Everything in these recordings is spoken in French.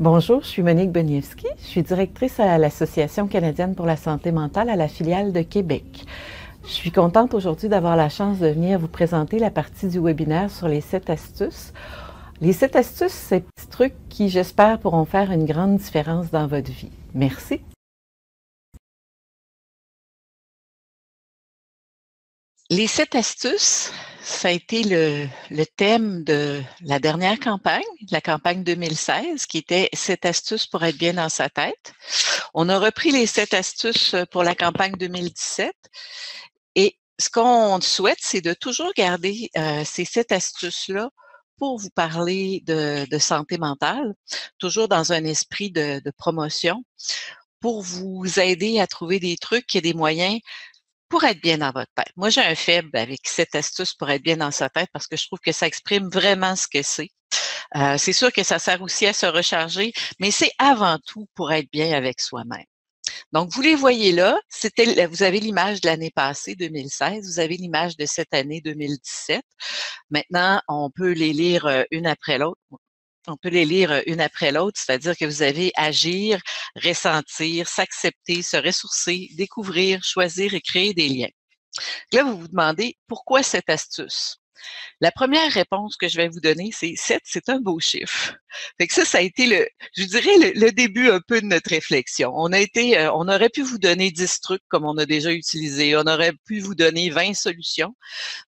Bonjour, je suis Monique Boniewski. Je suis directrice à l'Association canadienne pour la santé mentale à la filiale de Québec. Je suis contente aujourd'hui d'avoir la chance de venir vous présenter la partie du webinaire sur les 7 astuces. Les 7 astuces, c'est des petits trucs qui, j'espère, pourront faire une grande différence dans votre vie. Merci. Les 7 astuces, ça a été le thème de la dernière campagne, la campagne 2016, qui était 7 astuces pour être bien dans sa tête. On a repris les 7 astuces pour la campagne 2017 et ce qu'on souhaite, c'est de toujours garder ces 7 astuces-là pour vous parler de santé mentale, toujours dans un esprit de promotion, pour vous aider à trouver des trucs et des moyens pour être bien dans votre tête. Moi, j'ai un faible avec cette astuce pour être bien dans sa tête parce que je trouve que ça exprime vraiment ce que c'est. C'est sûr que ça sert aussi à se recharger, mais c'est avant tout pour être bien avec soi-même. Donc, vous les voyez là, vous avez l'image de l'année passée, 2016, vous avez l'image de cette année, 2017. Maintenant, on peut les lire une après l'autre. On peut les lire une après l'autre, c'est-à-dire que vous avez agir, ressentir, s'accepter, se ressourcer, découvrir, choisir et créer des liens. Là, vous vous demandez pourquoi cette astuce? La première réponse que je vais vous donner, c'est 7, c'est un beau chiffre. Fait que ça a été je dirais le début un peu de notre réflexion. On aurait pu vous donner 10 trucs comme on a déjà utilisé, on aurait pu vous donner 20 solutions,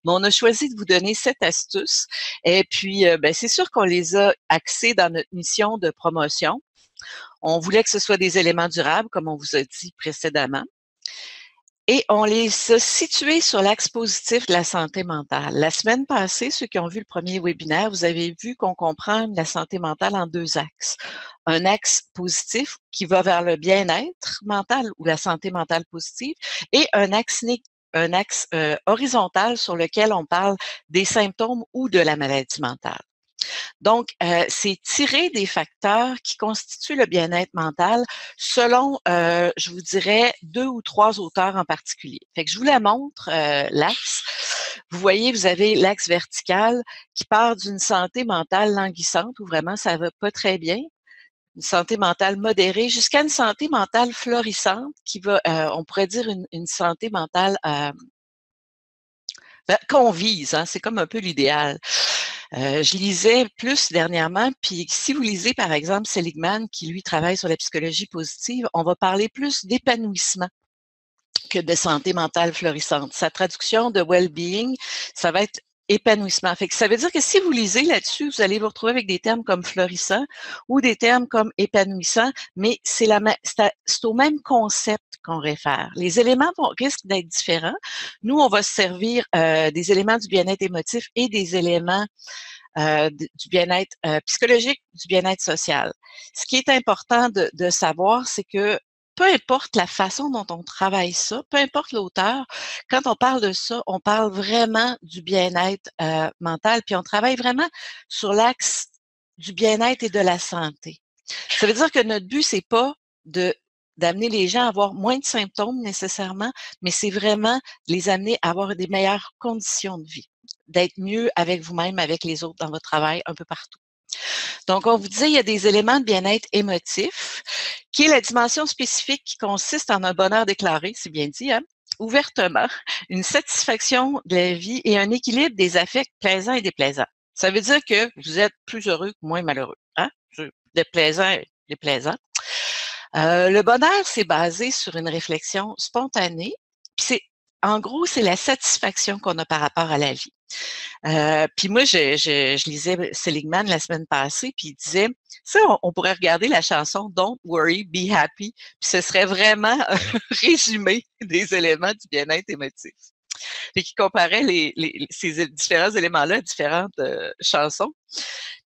mais on a choisi de vous donner 7 astuces. Et puis, c'est sûr qu'on les a axées dans notre mission de promotion. On voulait que ce soit des éléments durables, comme on vous a dit précédemment. Et on les a situés sur l'axe positif de la santé mentale. La semaine passée, ceux qui ont vu le premier webinaire, vous avez vu qu'on comprend la santé mentale en 2 axes. Un axe positif qui va vers le bien-être mental ou la santé mentale positive et un axe horizontal sur lequel on parle des symptômes ou de la maladie mentale. Donc, c'est tirer des facteurs qui constituent le bien-être mental selon, je vous dirais, 2 ou 3 auteurs en particulier. Fait que je vous la montre, l'axe. Vous voyez, vous avez l'axe vertical qui part d'une santé mentale languissante où vraiment ça va pas très bien, une santé mentale modérée, jusqu'à une santé mentale florissante qui va, on pourrait dire une santé mentale qu'on vise, hein, c'est comme un peu l'idéal. Je lisais plus dernièrement, puis si vous lisez par exemple Seligman, qui lui travaille sur la psychologie positive, on va parler plus d'épanouissement que de santé mentale florissante. Sa traduction de well-being, ça va être épanouissement. Fait que ça veut dire que si vous lisez là-dessus, vous allez vous retrouver avec des termes comme florissant ou des termes comme épanouissant, mais c'est au même concept qu'on réfère. Les éléments risquent d'être différents. Nous, on va se servir des éléments du bien-être émotif et des éléments du bien-être psychologique, du bien-être social. Ce qui est important de savoir, c'est que peu importe la façon dont on travaille ça, peu importe l'auteur, quand on parle de ça, on parle vraiment du bien-être mental, puis on travaille vraiment sur l'axe du bien-être et de la santé. Ça veut dire que notre but, c'est pas d'amener les gens à avoir moins de symptômes nécessairement, mais c'est vraiment les amener à avoir des meilleures conditions de vie, d'être mieux avec vous-même, avec les autres dans votre travail, un peu partout. Donc, on vous disait, il y a des éléments de bien-être émotif, qui est la dimension spécifique qui consiste en un bonheur déclaré, c'est bien dit, hein, ouvertement, une satisfaction de la vie et un équilibre des affects plaisants et déplaisants. Ça veut dire que vous êtes plus heureux que moins malheureux. Hein? Déplaisant et déplaisant. Le bonheur, c'est basé sur une réflexion spontanée. Puis en gros, c'est la satisfaction qu'on a par rapport à la vie. Puis moi, je lisais Seligman la semaine passée, puis il disait, ça, on pourrait regarder la chanson Don't Worry, Be Happy, puis ce serait vraiment un résumé des éléments du bien-être émotif. Puis qui comparait ces différents éléments-là à différentes chansons.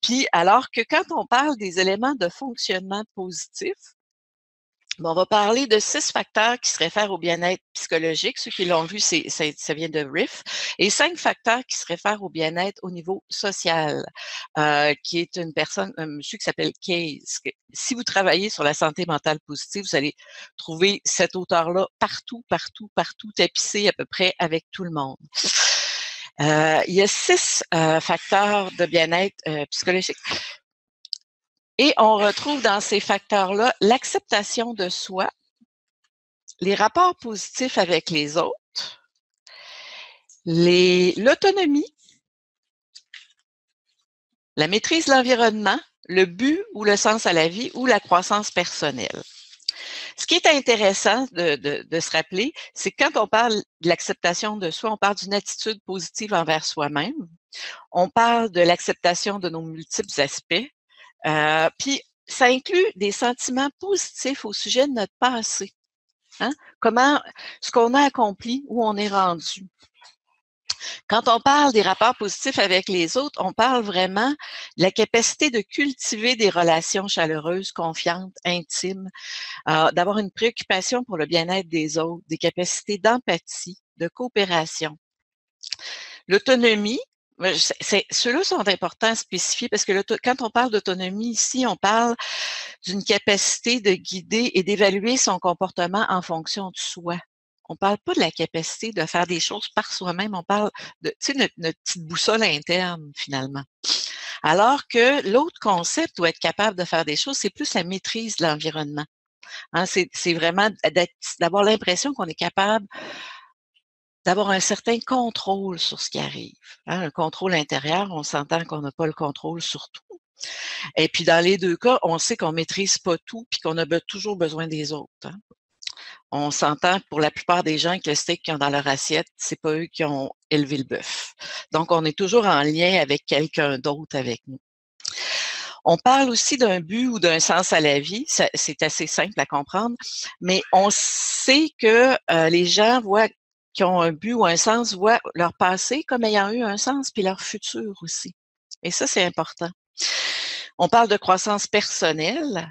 Puis alors que quand on parle des éléments de fonctionnement positif, on va parler de 6 facteurs qui se réfèrent au bien-être psychologique. Ceux qui l'ont vu, ça vient de Riff. Et 5 facteurs qui se réfèrent au bien-être au niveau social, qui est un monsieur qui s'appelle Case. Si vous travaillez sur la santé mentale positive, vous allez trouver cet auteur-là partout, partout, partout, tapissé à peu près avec tout le monde. Il y a 6 facteurs de bien-être psychologique. Et on retrouve dans ces facteurs-là l'acceptation de soi, les rapports positifs avec les autres, l'autonomie, la maîtrise de l'environnement, le but ou le sens à la vie ou la croissance personnelle. Ce qui est intéressant de se rappeler, c'est que quand on parle de l'acceptation de soi, on parle d'une attitude positive envers soi-même. On parle de l'acceptation de nos multiples aspects. Puis, ça inclut des sentiments positifs au sujet de notre passé. Hein? Ce qu'on a accompli, où on est rendu. Quand on parle des rapports positifs avec les autres, on parle vraiment de la capacité de cultiver des relations chaleureuses, confiantes, intimes, d'avoir une préoccupation pour le bien-être des autres, des capacités d'empathie, de coopération. L'autonomie, ceux-là sont importants à spécifier parce que quand on parle d'autonomie ici, on parle d'une capacité de guider et d'évaluer son comportement en fonction de soi. On ne parle pas de la capacité de faire des choses par soi-même, on parle de notre petite boussole interne finalement. Alors que l'autre concept, ou être capable de faire des choses, c'est plus la maîtrise de l'environnement. Hein, c'est vraiment d'avoir l'impression qu'on est capable d'avoir un certain contrôle sur ce qui arrive. Hein, un contrôle intérieur, on s'entend qu'on n'a pas le contrôle sur tout. Et puis, dans les deux cas, on sait qu'on maîtrise pas tout puis qu'on a toujours besoin des autres. Hein. On s'entend pour la plupart des gens que le steak qu'ils ont dans leur assiette, c'est pas eux qui ont élevé le bœuf. Donc, on est toujours en lien avec quelqu'un d'autre avec nous. On parle aussi d'un but ou d'un sens à la vie. C'est assez simple à comprendre, mais on sait que les gens qui ont un but ou un sens voient leur passé comme ayant eu un sens, puis leur futur aussi. Et ça, c'est important. On parle de croissance personnelle,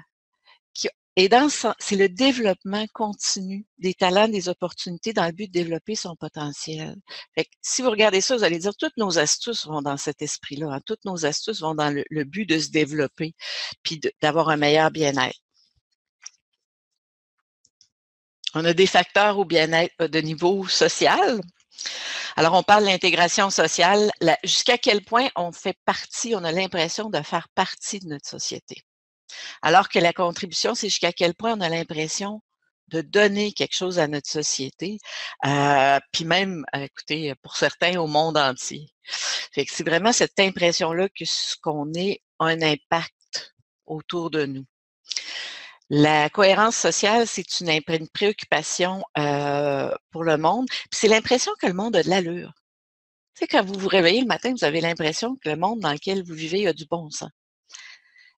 c'est le développement continu des talents, des opportunités dans le but de développer son potentiel. Fait que, si vous regardez ça, vous allez dire toutes nos astuces vont dans cet esprit-là. Hein. Toutes nos astuces vont dans le but de se développer puis d'avoir un meilleur bien-être. On a des facteurs au bien-être de niveau social. Alors, on parle de l'intégration sociale, jusqu'à quel point on fait partie, on a l'impression de faire partie de notre société. Alors que la contribution, c'est jusqu'à quel point on a l'impression de donner quelque chose à notre société, puis même, écoutez, pour certains, au monde entier. Fait que c'est vraiment cette impression-là que ce qu'on est a un impact autour de nous. La cohérence sociale, c'est une préoccupation pour le monde. Puis c'est l'impression que le monde a de l'allure. Tu sais, quand vous vous réveillez le matin, vous avez l'impression que le monde dans lequel vous vivez a du bon sens.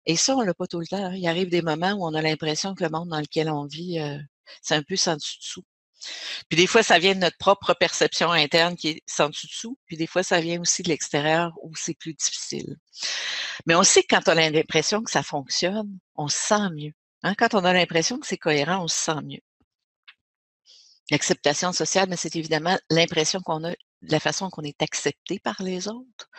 Et ça, on l'a pas tout le temps. Il arrive des moments où on a l'impression que le monde dans lequel on vit, c'est un peu sans dessus-dessous. Puis des fois, ça vient de notre propre perception interne qui est sans dessus-dessous. Puis des fois, ça vient aussi de l'extérieur où c'est plus difficile. Mais on sait que quand on a l'impression que ça fonctionne, on se sent mieux. Hein? Quand on a l'impression que c'est cohérent, on se sent mieux. L'acceptation sociale, mais c'est évidemment l'impression qu'on a de la façon qu'on est accepté par les autres.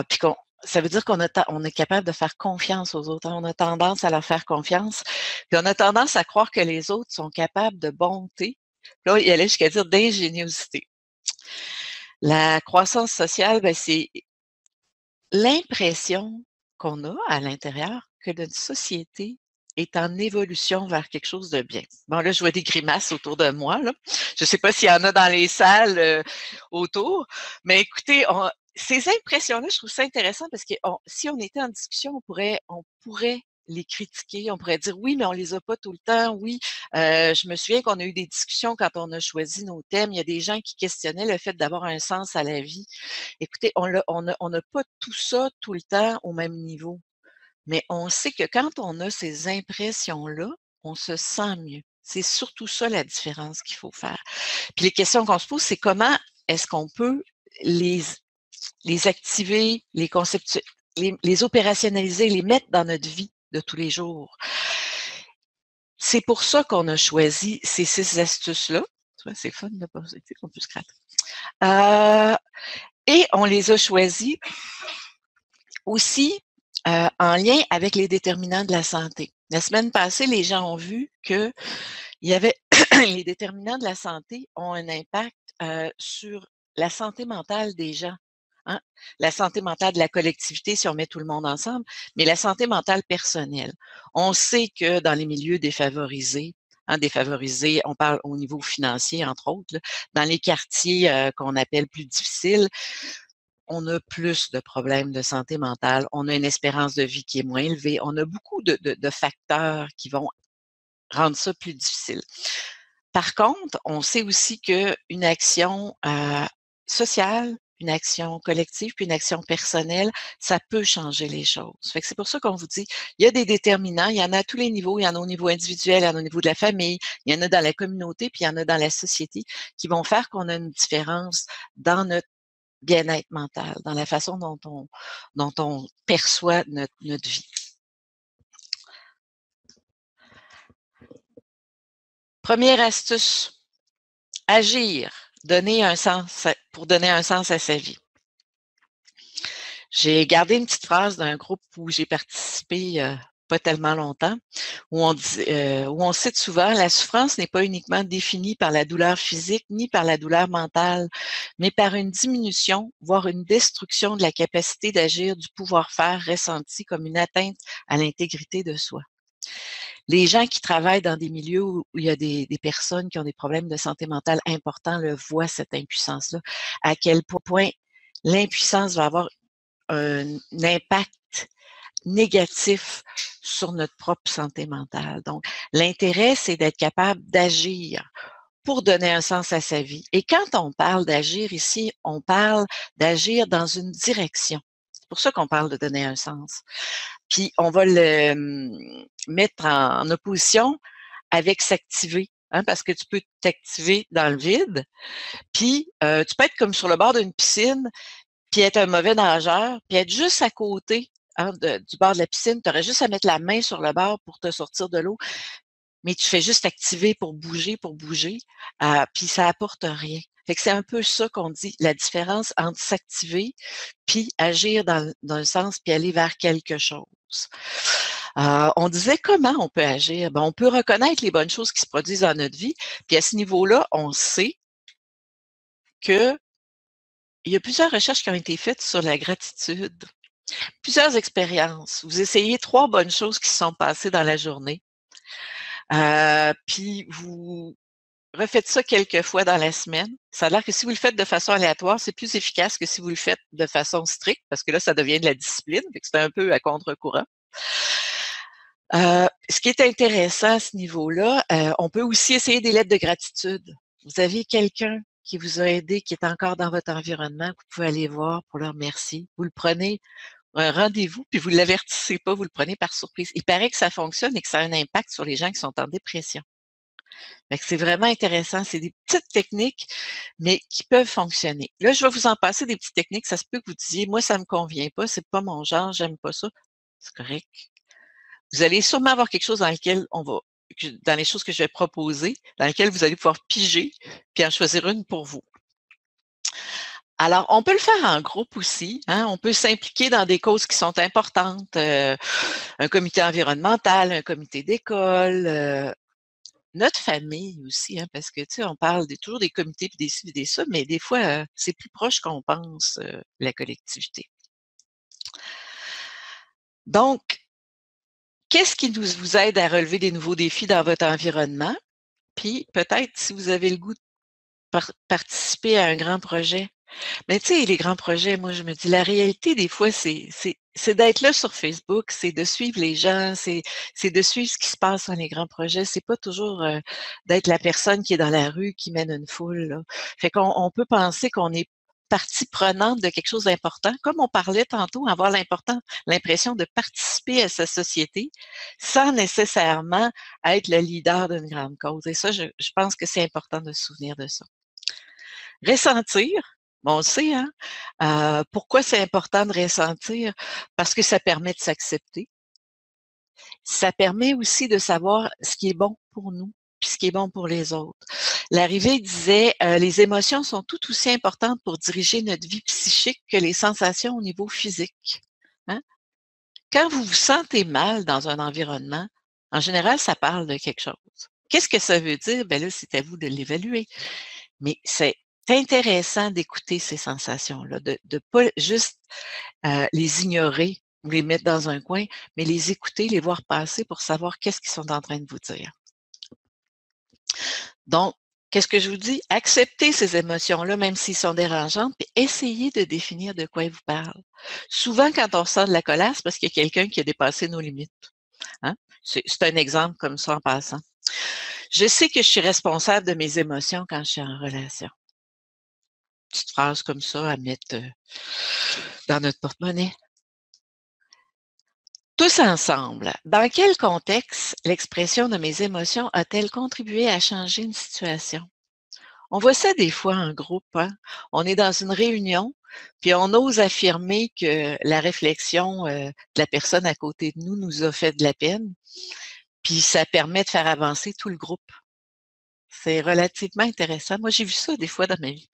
Puis ça veut dire qu'on est capable de faire confiance aux autres. Hein? On a tendance à leur faire confiance. Puis on a tendance à croire que les autres sont capables de bonté. Là, il allait jusqu'à dire d'ingéniosité. La croissance sociale, ben, c'est l'impression qu'on a à l'intérieur que notre société est en évolution vers quelque chose de bien. Bon, là, je vois des grimaces autour de moi. Là. Je ne sais pas s'il y en a dans les salles autour, mais écoutez, ces impressions-là, je trouve ça intéressant parce que si on était en discussion, on pourrait les critiquer, on pourrait dire oui, mais on les a pas tout le temps. Oui, je me souviens qu'on a eu des discussions quand on a choisi nos thèmes. Il y a des gens qui questionnaient le fait d'avoir un sens à la vie. Écoutez, on n'a pas tout ça tout le temps au même niveau. Mais on sait que quand on a ces impressions-là, on se sent mieux. C'est surtout ça la différence qu'il faut faire. Puis les questions qu'on se pose, c'est comment est-ce qu'on peut les activer, les opérationnaliser, les mettre dans notre vie de tous les jours. C'est pour ça qu'on a choisi ces 6 astuces-là. C'est fun de passer, on peut se gratter. Et on les a choisis aussi en lien avec les déterminants de la santé. La semaine passée, les gens ont vu que les déterminants de la santé ont un impact sur la santé mentale des gens. hein. La santé mentale de la collectivité, si on met tout le monde ensemble, mais la santé mentale personnelle. On sait que dans les milieux défavorisés, défavorisés, on parle au niveau financier, entre autres, là, dans les quartiers qu'on appelle plus difficiles, on a plus de problèmes de santé mentale, on a une espérance de vie qui est moins élevée, on a beaucoup de facteurs qui vont rendre ça plus difficile. Par contre, on sait aussi qu'une action sociale, une action collective, puis une action personnelle, ça peut changer les choses. Fait que c'est pour ça qu'on vous dit, il y a des déterminants, il y en a à tous les niveaux, il y en a au niveau individuel, il y en a au niveau de la famille, il y en a dans la communauté, puis il y en a dans la société, qui vont faire qu'on a une différence dans notre bien-être mental, dans la façon dont on perçoit notre vie. Première astuce, agir, pour donner un sens à sa vie. J'ai gardé une petite phrase d'un groupe où j'ai participé pas tellement longtemps, où on cite souvent: la souffrance n'est pas uniquement définie par la douleur physique ni par la douleur mentale, mais par une diminution, voire une destruction de la capacité d'agir, du pouvoir-faire ressenti comme une atteinte à l'intégrité de soi. Les gens qui travaillent dans des milieux où il y a des personnes qui ont des problèmes de santé mentale importants le voient, cette impuissance-là, à quel point l'impuissance va avoir un impact négatif sur notre propre santé mentale. Donc, l'intérêt, c'est d'être capable d'agir pour donner un sens à sa vie. Et quand on parle d'agir ici, on parle d'agir dans une direction. C'est pour ça qu'on parle de donner un sens. Puis, on va le mettre en opposition avec s'activer. Parce que tu peux t'activer dans le vide, puis tu peux être comme sur le bord d'une piscine, puis être un mauvais nageur, puis être juste à côté du bord de la piscine. Tu aurais juste à mettre la main sur le bord pour te sortir de l'eau, mais tu fais juste activer pour bouger, puis ça apporte rien. Fait que c'est un peu ça qu'on dit, la différence entre s'activer puis agir dans le sens, puis aller vers quelque chose. On disait comment on peut agir? On peut reconnaître les bonnes choses qui se produisent dans notre vie, puis à ce niveau-là, on sait que il y a plusieurs recherches qui ont été faites sur la gratitude. Plusieurs expériences. Vous essayez 3 bonnes choses qui se sont passées dans la journée. Puis vous refaites ça quelques fois dans la semaine. Ça a l'air que si vous le faites de façon aléatoire, c'est plus efficace que si vous le faites de façon stricte, parce que là, ça devient de la discipline, fait que c'est un peu à contre-courant. Ce qui est intéressant à ce niveau-là, on peut aussi essayer des lettres de gratitude. Vous avez quelqu'un qui vous a aidé, qui est encore dans votre environnement, que vous pouvez aller voir pour le remercier. Vous le prenez un rendez-vous, puis vous ne l'avertissez pas, vous le prenez par surprise. Il paraît que ça fonctionne et que ça a un impact sur les gens qui sont en dépression. Fait que c'est vraiment intéressant. C'est des petites techniques, mais qui peuvent fonctionner. Là, je vais vous en passer des petites techniques. Ça se peut que vous disiez, moi, ça me convient pas, c'est pas mon genre, j'aime pas ça. C'est correct. Vous allez sûrement avoir quelque chose dans lequel dans les choses que je vais proposer, dans lesquelles vous allez pouvoir piger, puis en choisir une pour vous. Alors, on peut le faire en groupe aussi. On peut s'impliquer dans des causes qui sont importantes. Un comité environnemental, un comité d'école, notre famille aussi, parce que, tu sais, on parle toujours des comités, puis des ci, puis des ça, mais des fois, c'est plus proche qu'on pense, la collectivité. Donc, qu'est-ce qui vous aide à relever des nouveaux défis dans votre environnement? Puis, peut-être, si vous avez le goût de participer à un grand projet. Mais tu sais, les grands projets, moi, je me dis, la réalité, des fois, c'est d'être là sur Facebook, c'est de suivre les gens, c'est de suivre ce qui se passe dans les grands projets. C'est pas toujours d'être la personne qui est dans la rue, qui mène une foule, là. Fait qu'on peut penser qu'on est partie prenante de quelque chose d'important. Comme on parlait tantôt, avoir l'impression de participer à sa société sans nécessairement être le leader d'une grande cause. Et ça, je pense que c'est important de se souvenir de ça. Ressentir, on le sait, pourquoi c'est important de ressentir? Parce que ça permet de s'accepter. Ça permet aussi de savoir ce qui est bon pour nous, puis ce qui est bon pour les autres. Larrivée disait, les émotions sont tout aussi importantes pour diriger notre vie psychique que les sensations au niveau physique. Quand vous vous sentez mal dans un environnement, en général, ça parle de quelque chose. Qu'est-ce que ça veut dire? Là, c'est à vous de l'évaluer. Mais C'est intéressant d'écouter ces sensations-là, de pas juste les ignorer ou les mettre dans un coin, mais les écouter, les voir passer pour savoir qu'est-ce qu'ils sont en train de vous dire. Donc, qu'est-ce que je vous dis? Acceptez ces émotions-là, même s'ils sont dérangeantes, puis essayez de définir de quoi ils vous parlent. Souvent, quand on ressent de la colère, c'est parce qu'il y a quelqu'un qui a dépassé nos limites. Hein? C'est un exemple comme ça en passant. Je sais que je suis responsable de mes émotions quand je suis en relation. Petite phrase comme ça à mettre dans notre porte-monnaie. Tous ensemble, dans quel contexte l'expression de mes émotions a-t-elle contribué à changer une situation? On voit ça des fois en groupe, hein? On est dans une réunion, puis on ose affirmer que la réflexion de la personne à côté de nous nous a fait de la peine, puis ça permet de faire avancer tout le groupe. C'est relativement intéressant. Moi, j'ai vu ça des fois dans ma vie.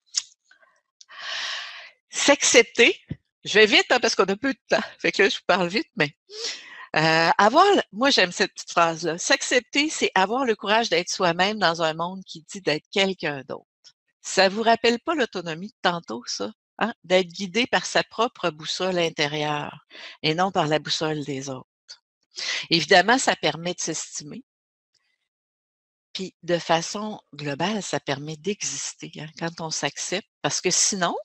S'accepter, je vais vite hein, parce qu'on a peu de temps, fait que là, je vous parle vite, mais moi j'aime cette petite phrase-là. S'accepter, c'est avoir le courage d'être soi-même dans un monde qui dit d'être quelqu'un d'autre. Ça vous rappelle pas l'autonomie de tantôt, ça? Hein? D'être guidé par sa propre boussole intérieure et non par la boussole des autres. Évidemment, ça permet de s'estimer. Puis, de façon globale, ça permet d'exister hein, quand on s'accepte. Parce que sinon,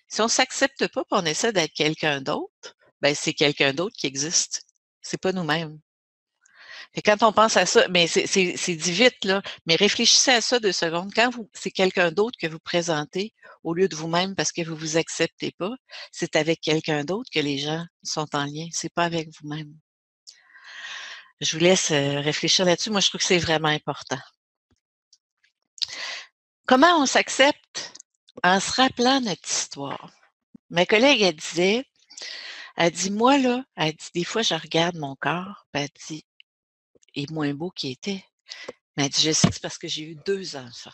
si on s'accepte pas et on essaie d'être quelqu'un d'autre, ben c'est quelqu'un d'autre qui existe. C'est pas nous-mêmes. Et quand on pense à ça, mais c'est dit vite, là, mais réfléchissez à ça 2 secondes. Quand c'est quelqu'un d'autre que vous présentez au lieu de vous-même parce que vous vous acceptez pas, c'est avec quelqu'un d'autre que les gens sont en lien, c'est pas avec vous-même. Je vous laisse réfléchir là-dessus. Moi, je trouve que c'est vraiment important. Comment on s'accepte? En se rappelant notre histoire. Ma collègue, elle dit, moi, là, elle dit, des fois, je regarde mon corps, puis elle dit, il est moins beau qu'il était. Mais elle dit, je sais que c'est parce que j'ai eu 2 enfants.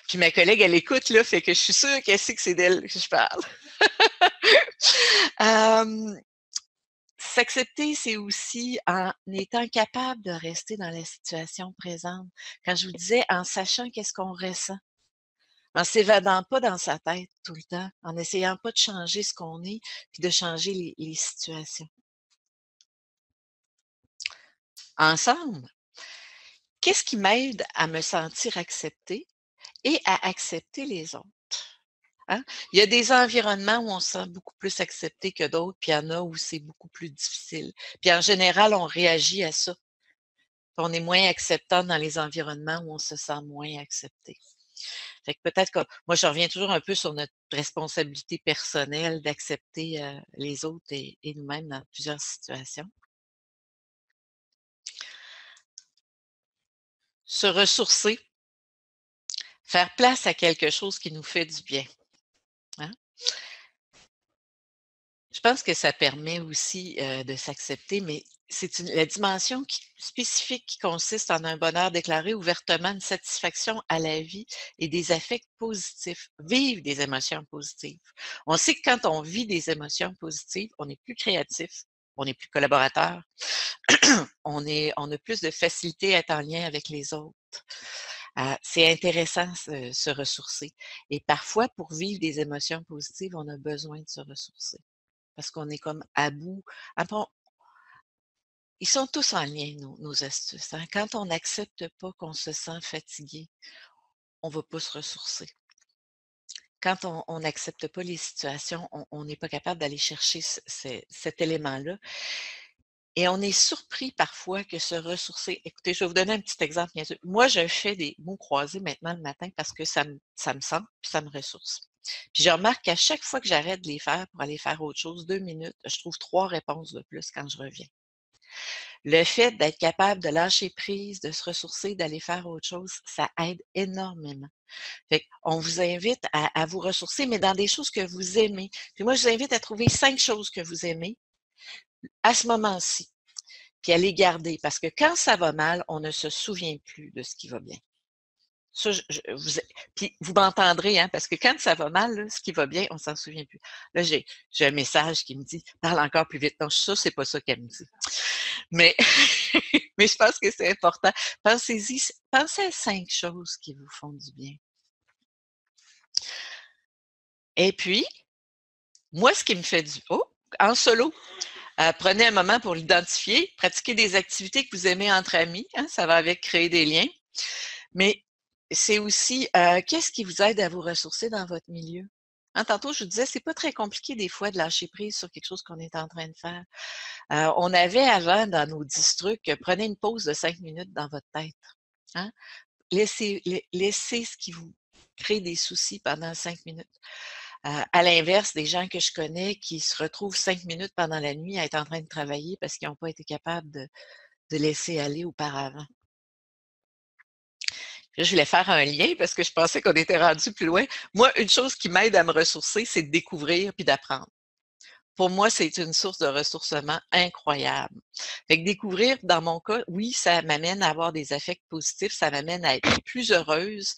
Puis ma collègue, elle écoute, là, fait que je suis sûre qu'elle sait que c'est d'elle que je parle. S'accepter, c'est aussi en étant capable de rester dans la situation présente. Quand je vous disais, en sachant qu'est-ce qu'on ressent, en s'évadant pas dans sa tête tout le temps, en essayant pas de changer ce qu'on est, puis de changer les situations. Ensemble, qu'est-ce qui m'aide à me sentir acceptée et à accepter les autres? Hein? Il y a des environnements où on se sent beaucoup plus accepté que d'autres, puis il y en a où c'est beaucoup plus difficile. Puis en général, on réagit à ça. On est moins acceptant dans les environnements où on se sent moins accepté. Fait que peut-être que moi, je reviens toujours un peu sur notre responsabilité personnelle d'accepter les autres et nous-mêmes dans plusieurs situations. Se ressourcer, faire place à quelque chose qui nous fait du bien. Hein? Je pense que ça permet aussi de s'accepter, mais c'est la dimension spécifique qui consiste en un bonheur déclaré ouvertement, une satisfaction à la vie et des affects positifs. Vivre des émotions positives. On sait que quand on vit des émotions positives, on est plus créatif, on est plus collaborateur, on a plus de facilité à être en lien avec les autres. C'est intéressant se ressourcer. Et parfois, pour vivre des émotions positives, on a besoin de se ressourcer. Parce qu'on est comme à bout. Ils sont tous en lien, nos astuces. Hein? Quand on n'accepte pas qu'on se sent fatigué, on ne va pas se ressourcer. Quand on n'accepte pas les situations, on n'est pas capable d'aller chercher cet élément-là. Et on est surpris parfois que se ressourcer. Écoutez, je vais vous donner un petit exemple. Bien sûr. Moi, je fais des mots croisés maintenant le matin parce que ça me sent puis ça me ressource. Puis je remarque qu'à chaque fois que j'arrête de les faire pour aller faire autre chose, 2 minutes, je trouve 3 réponses de plus quand je reviens. Le fait d'être capable de lâcher prise, de se ressourcer, d'aller faire autre chose, ça aide énormément. Fait on vous invite à vous ressourcer, mais dans des choses que vous aimez. Puis moi, je vous invite à trouver 5 choses que vous aimez à ce moment-ci, puis à les garder. Parce que quand ça va mal, on ne se souvient plus de ce qui va bien. Ça, puis vous m'entendrez, hein, parce que quand ça va mal, là, ce qui va bien, on s'en souvient plus. Là, j'ai un message qui me dit « Parle encore plus vite ». Non, je suis sûre que c'est pas ça qu'elle me dit. Mais, mais je pense que c'est important. Pensez à 5 choses qui vous font du bien. Et puis, moi, ce qui me fait du oh, en solo, prenez un moment pour l'identifier, pratiquez des activités que vous aimez entre amis, hein, ça va avec créer des liens. Mais c'est aussi, qu'est-ce qui vous aide à vous ressourcer dans votre milieu? Hein, tantôt, je vous disais, c'est pas très compliqué des fois de lâcher prise sur quelque chose qu'on est en train de faire. On avait avant dans nos 10 trucs, prenez une pause de 5 minutes dans votre tête, hein. Laissez ce qui vous crée des soucis pendant 5 minutes. À l'inverse, des gens que je connais qui se retrouvent 5 minutes pendant la nuit à être en train de travailler parce qu'ils n'ont pas été capables de laisser aller auparavant. Là, je voulais faire un lien parce que je pensais qu'on était rendu plus loin. Moi, une chose qui m'aide à me ressourcer, c'est de découvrir puis d'apprendre. Pour moi, c'est une source de ressourcement incroyable. Fait que découvrir, dans mon cas, oui, ça m'amène à avoir des affects positifs, ça m'amène à être plus heureuse,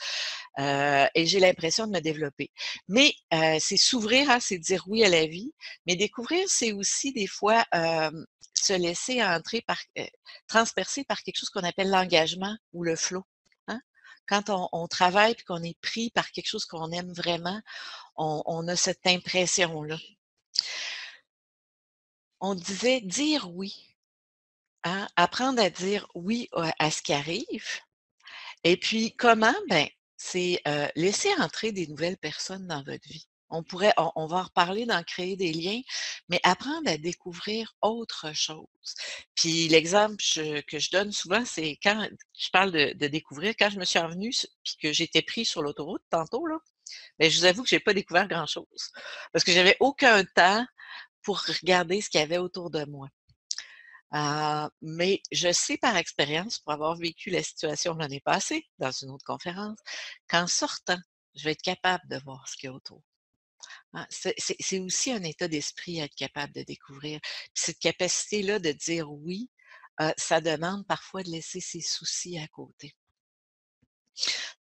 et j'ai l'impression de me développer. Mais, c'est s'ouvrir, hein, c'est dire oui à la vie, mais découvrir, c'est aussi des fois, se laisser entrer par transpercer par quelque chose qu'on appelle l'engagement ou le flow, hein. Quand on travaille puis qu'on est pris par quelque chose qu'on aime vraiment, on a cette impression-là. On disait dire oui, hein, apprendre à dire oui à ce qui arrive. Et puis comment? Ben, c'est, laisser entrer des nouvelles personnes dans votre vie. On va en reparler dans créer des liens, mais apprendre à découvrir autre chose. Puis l'exemple que je donne souvent, c'est quand je parle de découvrir, quand je me suis revenue puis que j'étais prise sur l'autoroute tantôt là, ben je vous avoue que j'ai pas découvert grand-chose. Parce que j'avais aucun temps pour regarder ce qu'il y avait autour de moi. Mais je sais par expérience, pour avoir vécu la situation l'année passée dans une autre conférence, qu'en sortant, je vais être capable de voir ce qu'il y a autour. Hein. C'est aussi un état d'esprit être capable de découvrir. Puis cette capacité-là de dire oui, ça demande parfois de laisser ses soucis à côté.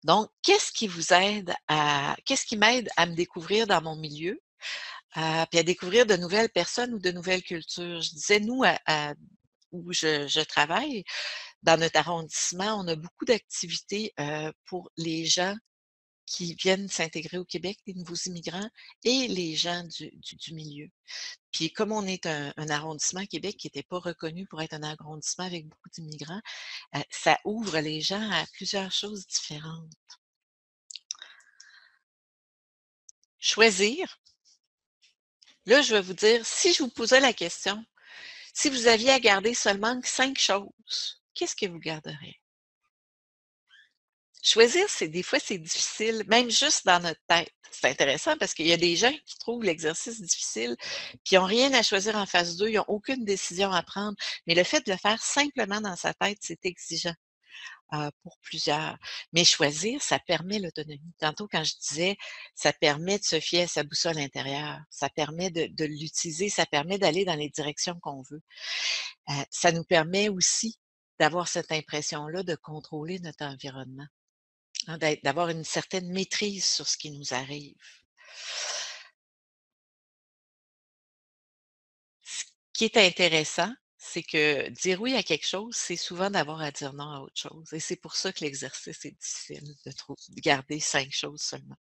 Donc, qu'est-ce qui m'aide à me découvrir dans mon milieu, puis à découvrir de nouvelles personnes ou de nouvelles cultures? Je disais, nous, où je travaille, dans notre arrondissement, on a beaucoup d'activités, pour les gens qui viennent s'intégrer au Québec, les nouveaux immigrants et les gens du milieu. Puis comme on est un arrondissement Québec qui était pas reconnu pour être un arrondissement avec beaucoup d'immigrants, ça ouvre les gens à plusieurs choses différentes. Choisir, là, je vais vous dire, si je vous posais la question, si vous aviez à garder seulement 5 choses, qu'est-ce que vous garderiez? Choisir, c'est des fois, c'est difficile, même juste dans notre tête. C'est intéressant parce qu'il y a des gens qui trouvent l'exercice difficile, puis ils ont rien à choisir en face d'eux, ils ont aucune décision à prendre. Mais le fait de le faire simplement dans sa tête, c'est exigeant, pour plusieurs. Mais choisir, ça permet l'autonomie. Tantôt, quand je disais, ça permet de se fier à sa boussole intérieure, ça permet de l'utiliser, ça permet d'aller dans les directions qu'on veut. Ça nous permet aussi d'avoir cette impression-là de contrôler notre environnement. Hein, d'avoir une certaine maîtrise sur ce qui nous arrive. Ce qui est intéressant, c'est que dire oui à quelque chose, c'est souvent d'avoir à dire non à autre chose et c'est pour ça que l'exercice est difficile de garder 5 choses seulement.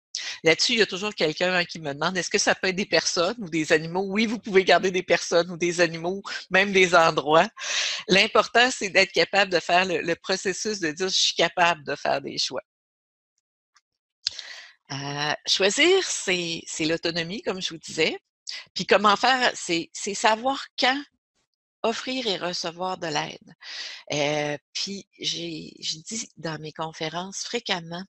Là-dessus, il y a toujours quelqu'un, hein, qui me demande: «Est-ce que ça peut être des personnes ou des animaux?» Oui, vous pouvez garder des personnes ou des animaux, même des endroits. L'important, c'est d'être capable de faire le processus de dire: «Je suis capable de faire des choix». Choisir, c'est l'autonomie, comme je vous disais. Puis comment faire, c'est savoir quand offrir et recevoir de l'aide. Puis je dis dans mes conférences fréquemment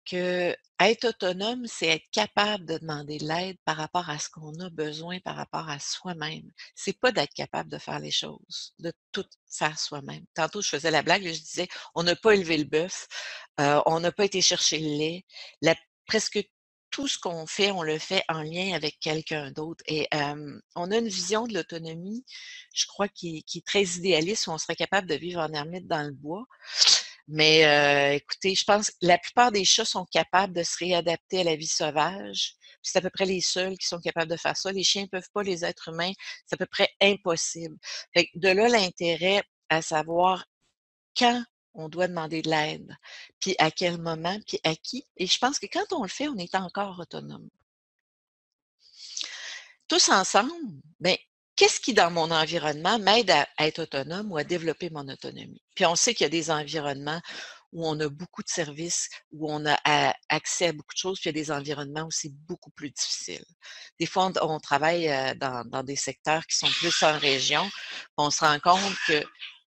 que être autonome, c'est être capable de demander de l'aide par rapport à ce qu'on a besoin, par rapport à soi-même. C'est pas d'être capable de faire les choses, de tout faire soi-même. Tantôt, je faisais la blague, là, je disais: «On n'a pas élevé le bœuf, on n'a pas été chercher le lait». La presque tout ce qu'on fait, on le fait en lien avec quelqu'un d'autre et on a une vision de l'autonomie, je crois, qui est très idéaliste, où on serait capable de vivre en ermite dans le bois. Mais écoutez, je pense que la plupart des chats sont capables de se réadapter à la vie sauvage. Puis c'est à peu près les seuls qui sont capables de faire ça. Les chiens ne peuvent pas, les êtres humains, c'est à peu près impossible. Fait que de là l'intérêt à savoir quand on doit demander de l'aide, puis à quel moment, puis à qui. Et je pense que quand on le fait, on est encore autonome. tous ensemble, ben, qu'est-ce qui, dans mon environnement, m'aide à être autonome ou à développer mon autonomie? Puis on sait qu'il y a des environnements où on a beaucoup de services, où on a accès à beaucoup de choses, puis il y a des environnements où c'est beaucoup plus difficile. Des fois, on travaille dans des secteurs qui sont plus en région, puis on se rend compte que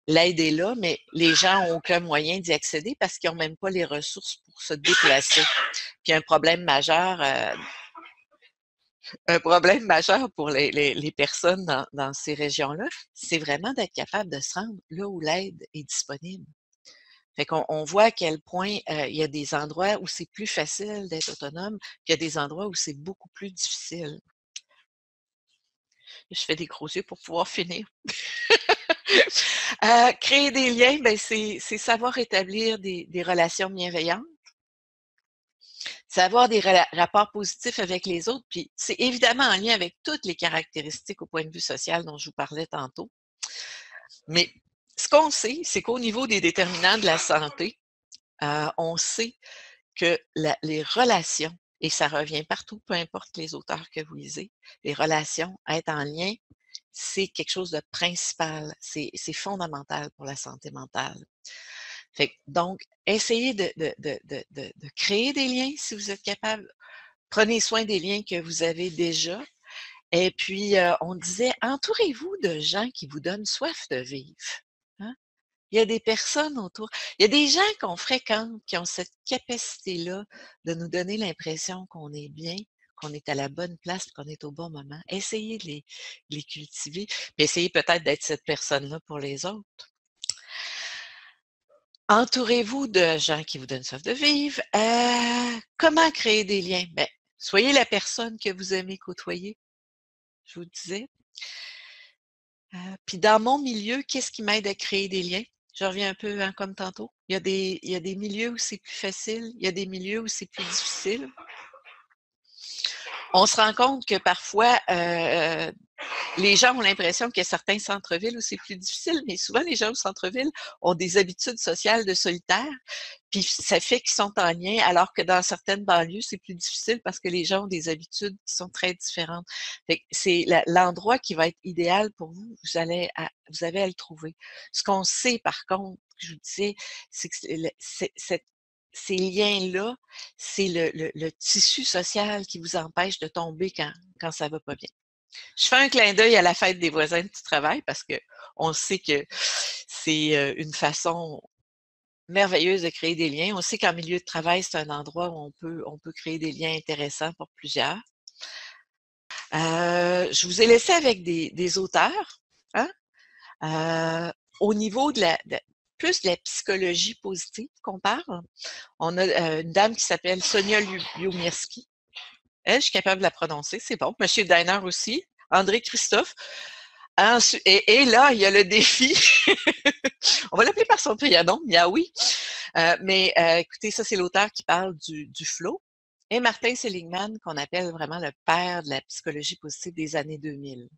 l'aide est là, mais les gens n'ont aucun moyen d'y accéder parce qu'ils n'ont même pas les ressources pour se déplacer. Puis un problème majeur pour les personnes dans ces régions-là, c'est vraiment d'être capable de se rendre là où l'aide est disponible. Fait qu'on on voit à quel point il y a des endroits où c'est plus facile d'être autonome, puis il y a des endroits où c'est beaucoup plus difficile. Je fais des gros yeux pour pouvoir finir. Créer des liens, ben c'est savoir établir des relations bienveillantes. C'est avoir des rapports positifs avec les autres, puis c'est évidemment en lien avec toutes les caractéristiques au point de vue social dont je vous parlais tantôt. Mais ce qu'on sait, c'est qu'au niveau des déterminants de la santé, on sait que les relations, et ça revient partout, peu importe les auteurs que vous lisez, les relations, être en lien, c'est quelque chose de principal, c'est fondamental pour la santé mentale. Fait que, donc, essayez de créer des liens si vous êtes capable. Prenez soin des liens que vous avez déjà. Et puis, on disait, entourez-vous de gens qui vous donnent soif de vivre. Hein? Il y a des personnes autour. Il y a des gens qu'on fréquente qui ont cette capacité-là de nous donner l'impression qu'on est bien, qu'on est à la bonne place, qu'on est au bon moment. Essayez de les cultiver, puis essayez peut-être d'être cette personne-là pour les autres. Entourez-vous de gens qui vous donnent soif de vivre. Comment créer des liens? Ben, soyez la personne que vous aimez côtoyer, je vous disais. Puis dans mon milieu, qu'est-ce qui m'aide à créer des liens? Je reviens un peu comme tantôt. Il y a des milieux où c'est plus facile, il y a des milieux où c'est plus difficile. On se rend compte que parfois, les gens ont l'impression qu'il y a certains centres-villes où c'est plus difficile, mais souvent les gens au centre-ville ont des habitudes sociales de solitaire, puis ça fait qu'ils sont en lien, alors que dans certaines banlieues, c'est plus difficile parce que les gens ont des habitudes qui sont très différentes. Fait que c'est l'endroit qui va être idéal pour vous, vous avez à le trouver. Ce qu'on sait par contre, je vous disais, c'est que ces liens-là, c'est le tissu social qui vous empêche de tomber quand ça va pas bien. Je fais un clin d'œil à la fête des voisins du travail parce que on sait que c'est une façon merveilleuse de créer des liens. On sait qu'en milieu de travail, c'est un endroit où on peut créer des liens intéressants pour plusieurs. Je vous ai laissé avec des auteurs, hein? Au niveau plus de la psychologie positive qu'on parle, on a une dame qui s'appelle Sonia Lyubomirsky. Elle, je suis capable de la prononcer, c'est bon. Monsieur Diner aussi. André Christophe. Et là, il y a le défi. On va l'appeler par son prénom, Miaoui. Écoutez, ça, c'est l'auteur qui parle du flow. Et Martin Seligman, qu'on appelle vraiment le père de la psychologie positive des années 2000.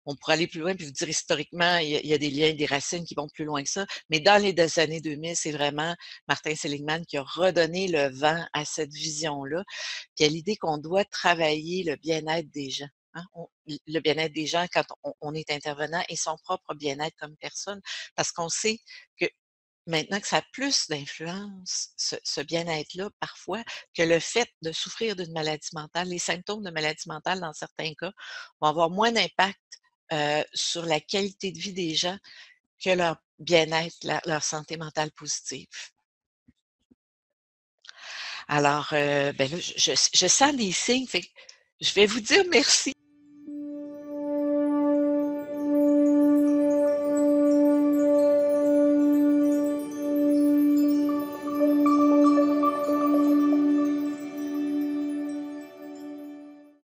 On pourrait aller plus loin puis vous dire historiquement, il y a des liens, des racines qui vont plus loin que ça. Mais dans les années 2000, c'est vraiment Martin Seligman qui a redonné le vent à cette vision-là, puis à l'idée qu'on doit travailler le bien-être des gens. Hein? Le bien-être des gens quand on est intervenant et son propre bien-être comme personne, parce qu'on sait que maintenant que ça a plus d'influence, ce bien-être-là, parfois, que le fait de souffrir d'une maladie mentale. Les symptômes de maladie mentale, dans certains cas, vont avoir moins d'impact sur la qualité de vie des gens que leur bien-être, leur santé mentale positive. Alors, ben là, je sens des signes, fait que je vais vous dire merci.